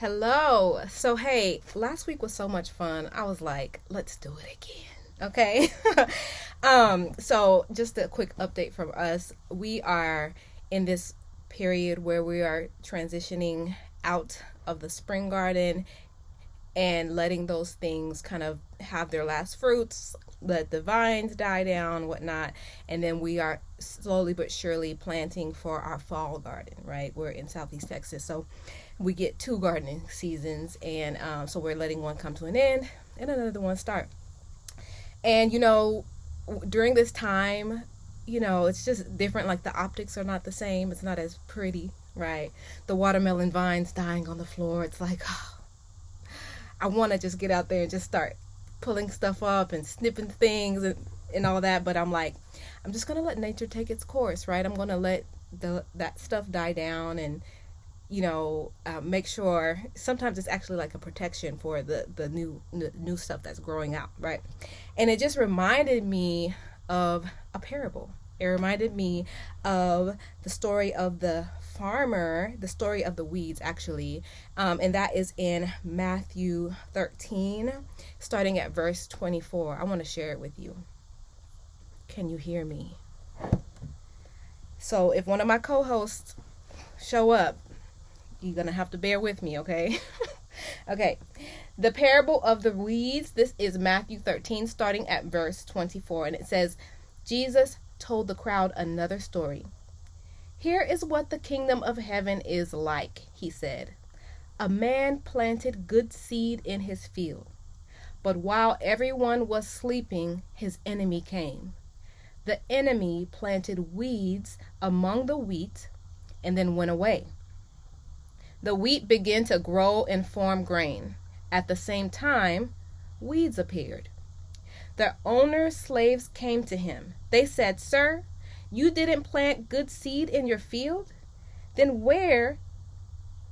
Hello. So, hey, last week was so much fun. I was like, let's do it again. Okay. So just a quick update from us. We are in this period where we are transitioning out of the spring garden and letting those things kind of have their last fruits, let the vines die down, whatnot, and then we are slowly but surely planting for our fall garden. Right, we're in Southeast Texas, so we get two gardening seasons, and so we're letting one come to an end and another one start. And during this time, it's just different. Like the optics are not the same. It's not as pretty, right? The watermelon vines dying on the floor. It's like, oh, I want to just get out there and just start pulling stuff up and snipping things and all that. But I'm like, I'm just going to let nature take its course, right? I'm going to let that stuff die down and, make sure sometimes it's actually like a protection for the new stuff that's growing out, right? And it just reminded me of a parable. It reminded me of the story of the farmer, the story of the weeds, actually. And that is in Matthew 13, starting at verse 24. I want to share it with you. Can you hear me? So if one of my co-hosts show up, you're going to have to bear with me, okay? Okay. The parable of the weeds. This is Matthew 13, starting at verse 24. And it says, Jesus told the crowd another story. Here is what the kingdom of heaven is like, he said. A man planted good seed in his field. But while everyone was sleeping, his enemy came. The enemy planted weeds among the wheat and then went away. The wheat began to grow and form grain. At the same time, weeds appeared. The owner's slaves came to him. They said, Sir, you didn't plant good seed in your field? Then where?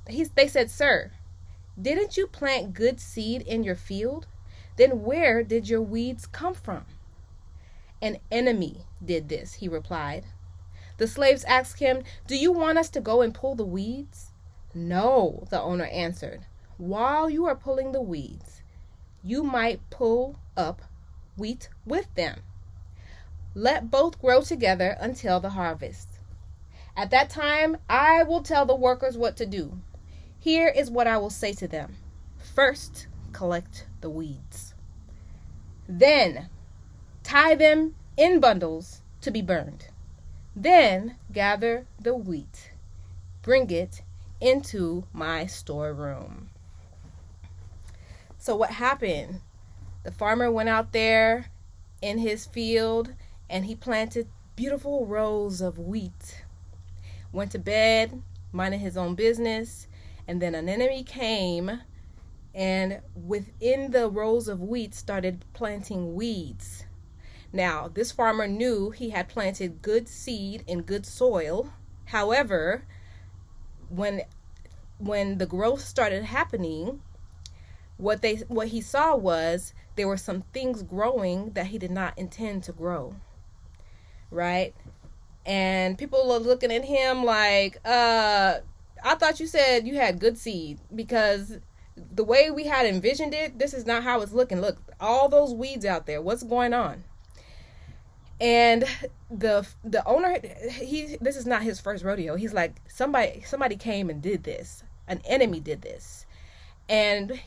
They said, Sir, didn't you plant good seed in your field? Then where did your weeds come from? An enemy did this, he replied. The slaves asked him, Do you want us to go and pull the weeds? No, the owner answered. While you are pulling the weeds, you might pull up wheat with them. Let both grow together until the harvest. At that time, I will tell the workers what to do. Here is what I will say to them. First, collect the weeds. Then, tie them in bundles to be burned. Then, gather the wheat. Bring it into my storeroom. So what happened? The farmer went out there in his field and he planted beautiful rows of wheat. Went to bed, minding his own business, and then an enemy came and within the rows of wheat started planting weeds. Now, this farmer knew he had planted good seed in good soil. However, when the growth started happening, what he saw was there were some things growing that he did not intend to grow, right? And people are looking at him like, I thought you said you had good seed, because the way we had envisioned it, this is not how it's looking. Look, all those weeds out there, what's going on? And the owner, this is not his first rodeo. He's like, somebody came and did this. An enemy did this. And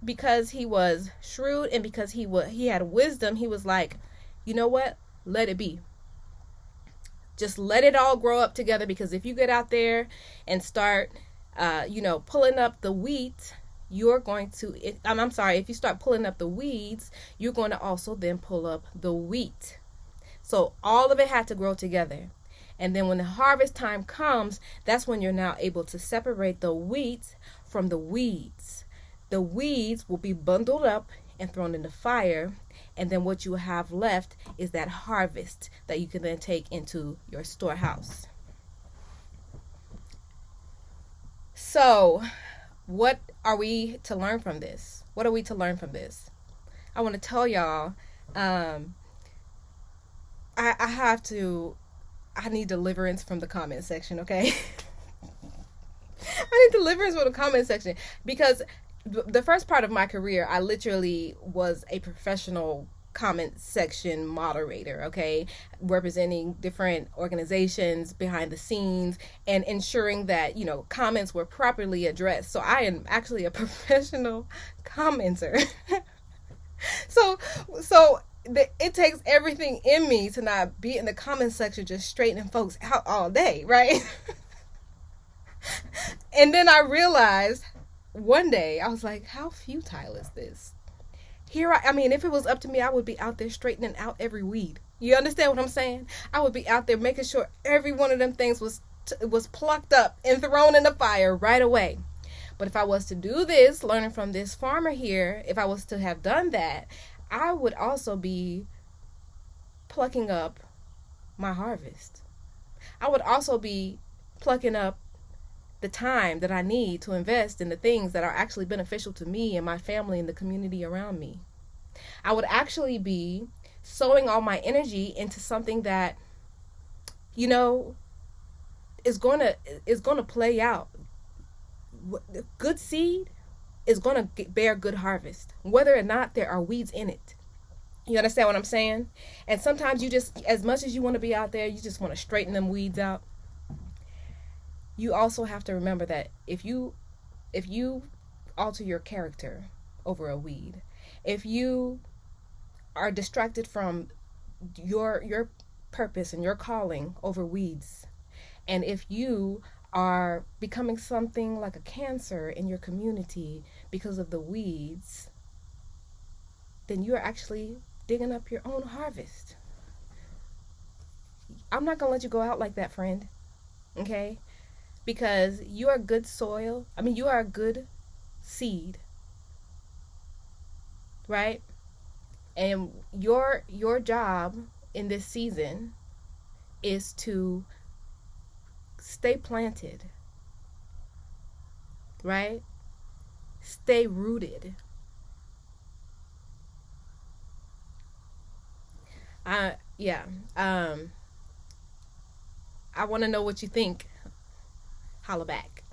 because he was shrewd and because he had wisdom, he was like, you know what? Let it be. Just let it all grow up together, because if you get out there and start pulling up the wheat, you're going to, I'm sorry, if you start pulling up the weeds, you're going to also then pull up the wheat. So all of it had to grow together. And then when the harvest time comes, that's when you're now able to separate the wheat from the weeds. The weeds will be bundled up and thrown in the fire. And then what you have left is that harvest that you can then take into your storehouse. So, what are we to learn from this? What are we to learn from this? I want to tell y'all, I need deliverance from the comment section, okay? I need deliverance with the comment section because the first part of my career, I literally was a professional comment section moderator, okay, representing different organizations behind the scenes and ensuring that, you know, comments were properly addressed. So I am actually a professional commenter. so so it takes everything in me to not be in the comment section just straightening folks out all day, right? And then I realized one day, I was like, how futile is this? I mean, if it was up to me, I would be out there straightening out every weed. You understand what I'm saying? I would be out there making sure every one of them things was plucked up and thrown in the fire right away. But if I was to do this, learning from this farmer here, if I was to have done that, I would also be plucking up my harvest. I would also be plucking up the time that I need to invest in the things that are actually beneficial to me and my family and the community around me. I would actually be sowing all my energy into something that, you know, is going to play out. Good seed is going to bear good harvest, whether or not there are weeds in it. You understand what I'm saying? And sometimes you just, as much as you want to be out there, you just want to straighten them weeds out. You also have to remember that if you alter your character over a weed, if you are distracted from your purpose and your calling over weeds, and if you are becoming something like a cancer in your community because of the weeds, then you're actually digging up your own harvest. I'm not going to let you go out like that, friend. Okay? Because you are good soil. I mean, you are a good seed. Right? And your job in this season is to stay planted. Right? Stay rooted. Yeah. I want to know what you think. Holla back.